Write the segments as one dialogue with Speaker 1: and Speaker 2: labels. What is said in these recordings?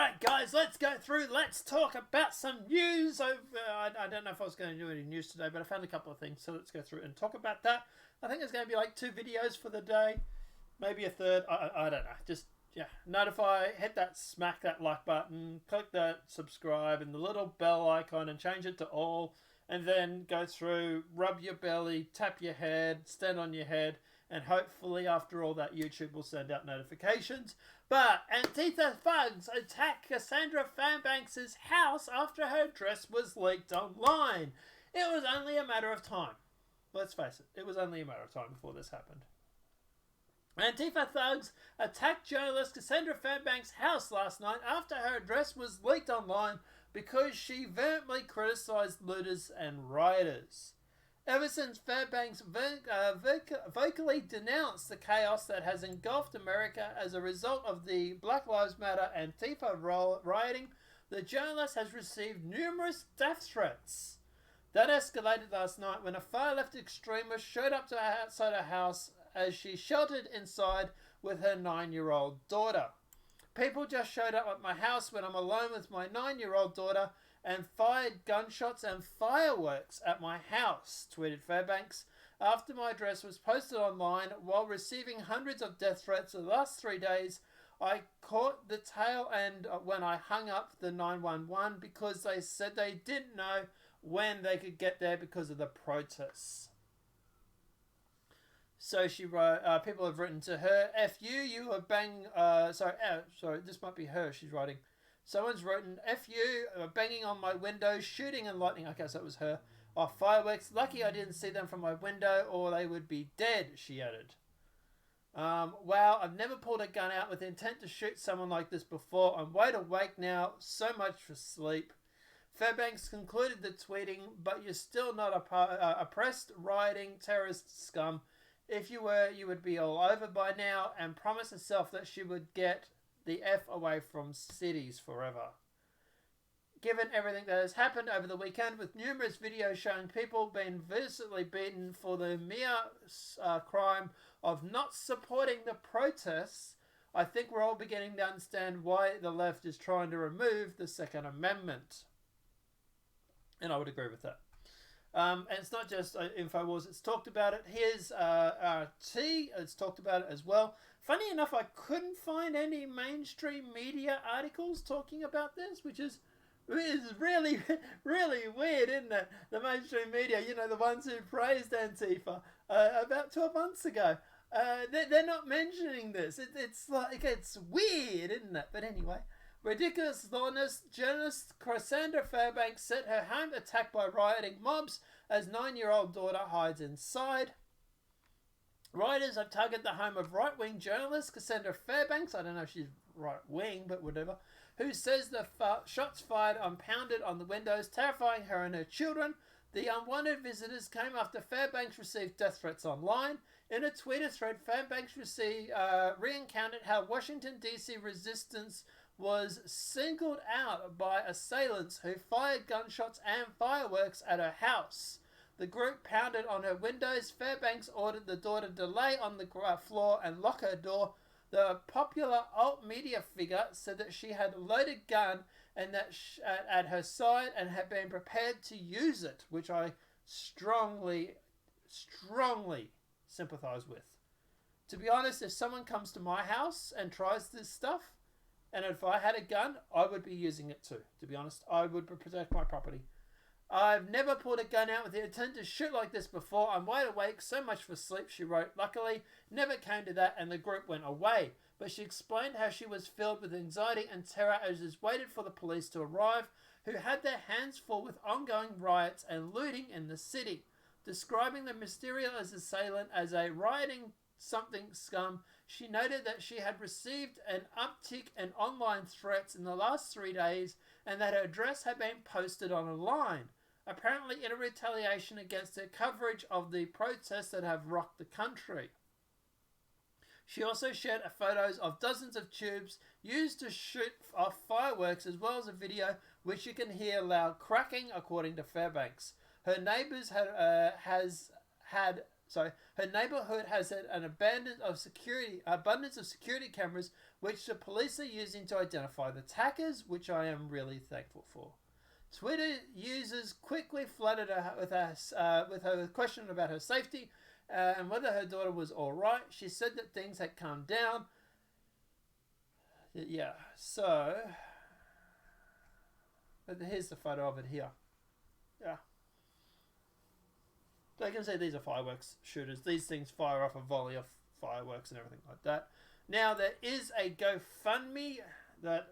Speaker 1: Alright guys, let's go through, let's talk about some news over, I don't know if I was going to do any news today, but I found a couple of things, so let's go through and talk about that. I think there's going to be like 2 videos for the day, maybe a third, I don't know, just, yeah, notify, hit that, smack that like button, click that subscribe and the little bell icon and change it to all, and then go through, rub your belly, tap your head, stand on your head, and hopefully after all that YouTube will send out notifications. But Antifa thugs attack Cassandra Fairbanks' house after her dress was leaked online. It was only a matter of time. Let's face it, it was only a matter of time before this happened. Antifa thugs attacked journalist Cassandra Fairbanks' house last night after her address was leaked online because she vehemently criticised looters and rioters. Ever since Fairbanks vocally denounced the chaos that has engulfed America as a result of the Black Lives Matter Antifa rioting, the journalist has received numerous death threats. That escalated last night when a far-left extremist showed up to outside her house as she sheltered inside with her 9-year-old daughter. People just showed up at my house when I'm alone with my 9-year-old daughter and fired gunshots and fireworks at my house, tweeted Fairbanks. After my address was posted online while receiving hundreds of death threats the last 3 days, I caught the tail end when I hung up the 911 because they said they didn't know when they could get there because of the protests. So she wrote, people have written to her, F you were sorry, this might be her she's writing. Someone's written, F you, banging on my window, shooting and lightning. Okay, so it was her. Oh, fireworks. Lucky I didn't see them from my window or they would be dead, she added. Wow, I've never pulled a gun out with the intent to shoot someone like this before. I'm wide awake now, so much for sleep. Fairbanks concluded the tweeting, but you're still not oppressed, rioting, terrorist scum. If you were, you would be all over by now, and promised herself that she would get the F away from cities forever. Given everything that has happened over the weekend, with numerous videos showing people being viciously beaten for the mere crime of not supporting the protests, I think we're all beginning to understand why the left is trying to remove the Second Amendment. And I would agree with that. And it's not just InfoWars, it's talked about it. Here's T, it's talked about it as well. Funny enough, I couldn't find any mainstream media articles talking about this, which is really, really weird, isn't it? The mainstream media, you know, the ones who praised Antifa about 12 months ago, they're not mentioning this. It's like, it's weird, isn't it? But anyway. Ridiculous journalist Cassandra Fairbanks set her home attacked by rioting mobs as 9-year-old daughter hides inside. Rioters have targeted the home of right-wing journalist Cassandra Fairbanks, I don't know if she's right-wing, but whatever, who says the shots fired and pounded on the windows, terrifying her and her children. The unwanted visitors came after Fairbanks received death threats online. In a Twitter thread, Fairbanks re-encountered how Washington, D.C. resistance was singled out by assailants who fired gunshots and fireworks at her house. The group pounded on her windows. Fairbanks ordered the daughter to lay on the floor and lock her door. The popular alt-media figure said that she had a loaded gun and that at her side and had been prepared to use it, which I strongly sympathise with. To be honest, if someone comes to my house and tries this stuff, and if I had a gun, I would be using it too, to be honest. I would protect my property. I've never pulled a gun out with the intent to shoot like this before. I'm wide awake, so much for sleep, she wrote. Luckily, never came to that and the group went away. But she explained how she was filled with anxiety and terror as she waited for the police to arrive, who had their hands full with ongoing riots and looting in the city. Describing the mysterious assailant as a rioting something scum, she noted that she had received an uptick in online threats in the last 3 days and that her address had been posted online, apparently in a retaliation against her coverage of the protests that have rocked the country. She also shared photos of dozens of tubes used to shoot off fireworks, as well as a video which you can hear loud cracking, according to Fairbanks. Her neighbours had Her neighborhood has an abundance of security cameras, which the police are using to identify the attackers, which I am really thankful for. Twitter users quickly flooded her with her question about her safety and whether her daughter was all right. She said that things had calmed down. Yeah, so but here's the photo of it here. Yeah. So you can see these are fireworks shooters. These things fire off a volley of fireworks and everything like that. Now, there is a GoFundMe that...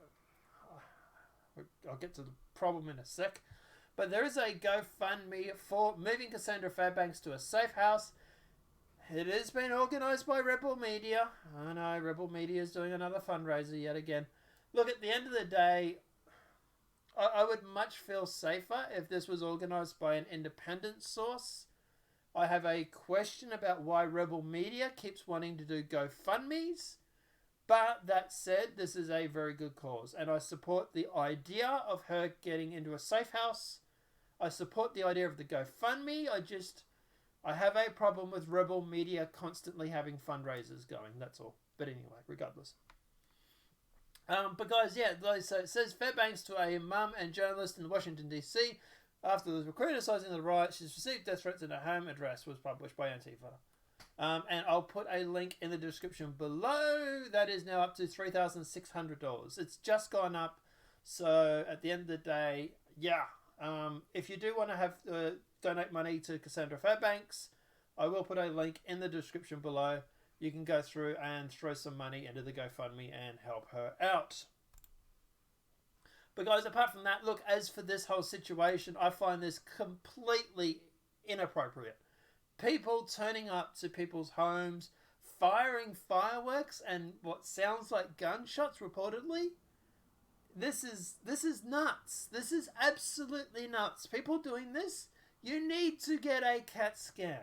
Speaker 1: I'll get to the problem in a sec. But there is a GoFundMe for moving Cassandra Fairbanks to a safe house. It has been organised by Rebel Media. I know, Rebel Media is doing another fundraiser yet again. Look, at the end of the day, I would much feel safer if this was organised by an independent source. I have a question about why Rebel Media keeps wanting to do GoFundMes. But that said, this is a very good cause. And I support the idea of her getting into a safe house. I support the idea of the GoFundMe. I have a problem with Rebel Media constantly having fundraisers going. That's all. But anyway, regardless. But guys, yeah, so it says Fairbanks to a mum and journalist in Washington, D.C. After the criticizing the riot, she's received death threats and her home address was published by Antifa. And I'll put a link in the description below. That is now up to $3,600. It's just gone up. So at the end of the day, yeah. If you do want to have donate money to Cassandra Fairbanks, I will put a link in the description below. You can go through and throw some money into the GoFundMe and help her out. But guys, apart from that, look, as for this whole situation, I find this completely inappropriate. People turning up to people's homes, firing fireworks and what sounds like gunshots reportedly. This is nuts. This is absolutely nuts. People doing this, you need to get a CAT scan.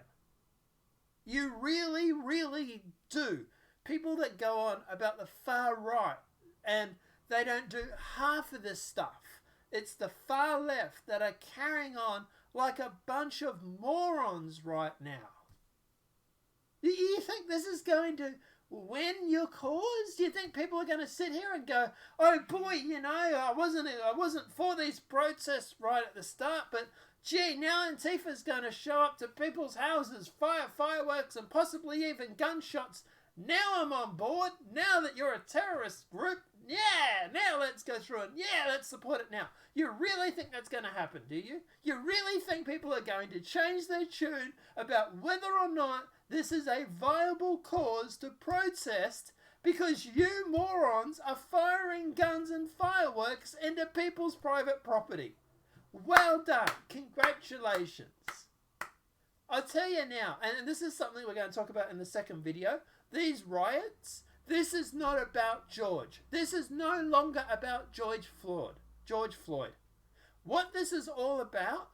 Speaker 1: You really, really do. People that go on about the far right and they don't do half of this stuff. It's the far left that are carrying on like a bunch of morons right now. Do you think this is going to win your cause? Do you think people are going to sit here and go, oh boy, you know, I wasn't for these protests right at the start, but gee, now Antifa's going to show up to people's houses, fire fireworks and possibly even gunshots. Now I'm on board. Now that you're a terrorist group, yeah, now let's go through it. Yeah, let's support it now. You really think that's going to happen, do you? You really think people are going to change their tune about whether or not this is a viable cause to protest because you morons are firing guns and fireworks into people's private property? Well done. Congratulations. I'll tell you now, and this is something we're going to talk about in the second video, these riots, this is not about George. This is no longer about George Floyd. What this is all about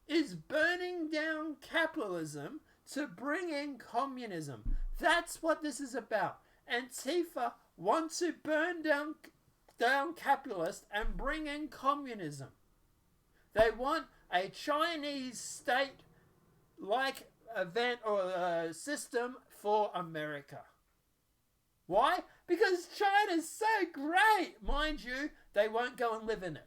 Speaker 1: is burning down capitalism to bring in communism. That's what this is about. Antifa want to burn down capitalists and bring in communism. They want a Chinese state-like event or system for America. Why? Because China's so great. Mind you, they won't go and live in it.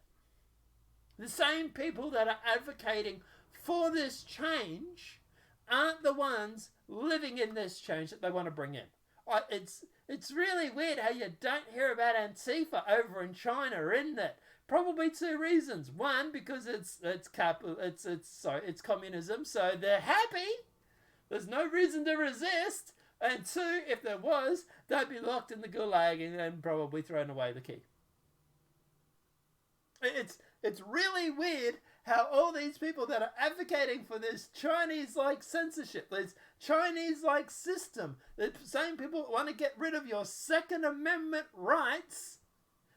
Speaker 1: The same people that are advocating for this change aren't the ones living in this change that they want to bring in. It's really weird how you don't hear about Antifa over in China, isn't it? Probably two reasons. One, because it's communism, so they're happy. There's no reason to resist. And two, if there was, they'd be locked in the gulag and probably thrown away the key. It's really weird how all these people that are advocating for this Chinese-like censorship, this Chinese-like system, the same people that want to get rid of your Second Amendment rights,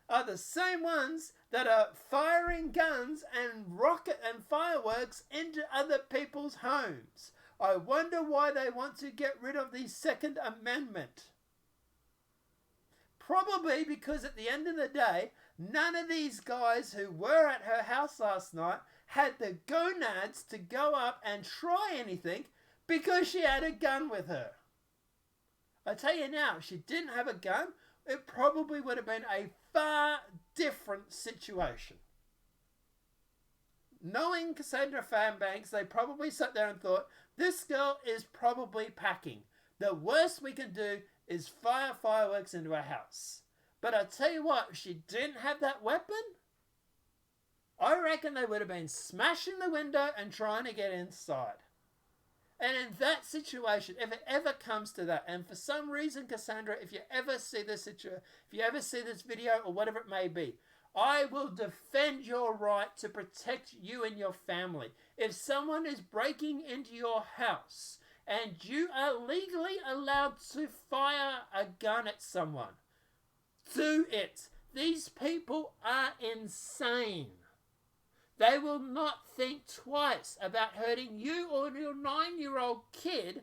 Speaker 1: are the same ones that are firing guns and rocket and fireworks into other people's homes. I wonder why they want to get rid of the Second Amendment. Probably because at the end of the day, none of these guys who were at her house last night had the gonads to go up and try anything because she had a gun with her. I tell you now, if she didn't have a gun, it probably would have been a far different situation. Knowing Cassandra Fairbanks, they probably sat there and thought, this girl is probably packing. The worst we can do is fire fireworks into her house. But I tell you what, if she didn't have that weapon, I reckon they would have been smashing the window and trying to get inside. And in that situation, if it ever comes to that, and for some reason, Cassandra, if you ever see this video or whatever it may be, I will defend your right to protect you and your family. If someone is breaking into your house and you are legally allowed to fire a gun at someone, do it. These people are insane. They will not think twice about hurting you or your 9-year-old kid.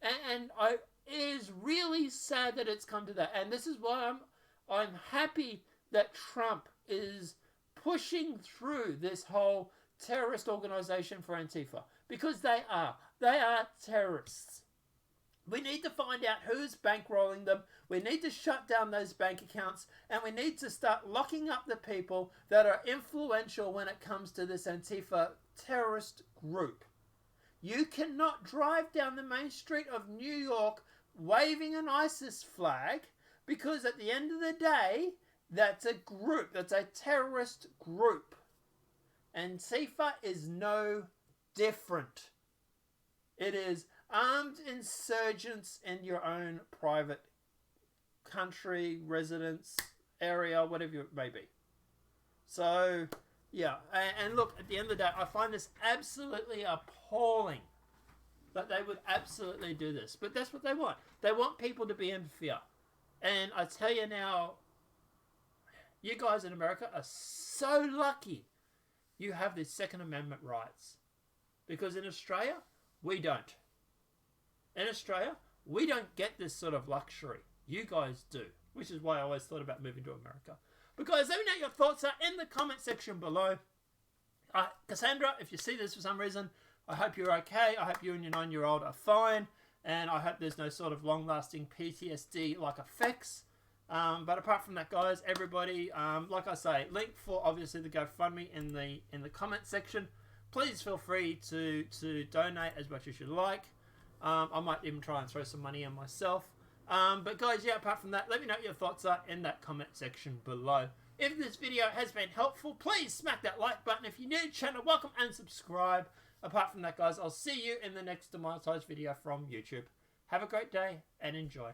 Speaker 1: And it is really sad that it's come to that. And this is why I'm happy that Trump is pushing through this whole terrorist organization for Antifa. Because they are. They are terrorists. We need to find out who's bankrolling them. We need to shut down those bank accounts. And we need to start locking up the people that are influential when it comes to this Antifa terrorist group. You cannot drive down the main street of New York waving an ISIS flag, because at the end of the day, that's a group. That's a terrorist group. Antifa is no different. It is armed insurgents in your own private country, residence, area, whatever it may be. So, yeah. And look, at the end of the day, I find this absolutely appalling that they would absolutely do this. But that's what they want. They want people to be in fear. And I tell you now, you guys in America are so lucky you have these Second Amendment rights. Because in Australia, we don't. In Australia, we don't get this sort of luxury. You guys do. Which is why I always thought about moving to America. But guys, let me know what your thoughts are in the comment section below. Cassandra, if you see this for some reason, I hope you're okay. I hope you and your 9-year-old are fine. And I hope there's no sort of long-lasting PTSD-like effects. But apart from that, guys, everybody, like I say, link for obviously the GoFundMe in the comment section. Please feel free to donate as much as you like. I might even try and throw some money in myself. But guys, yeah, apart from that, let me know what your thoughts are in that comment section below. If this video has been helpful, please smack that like button. If you're new to the channel, welcome and subscribe. Apart from that, guys, I'll see you in the next demonetized video from YouTube. Have a great day and enjoy.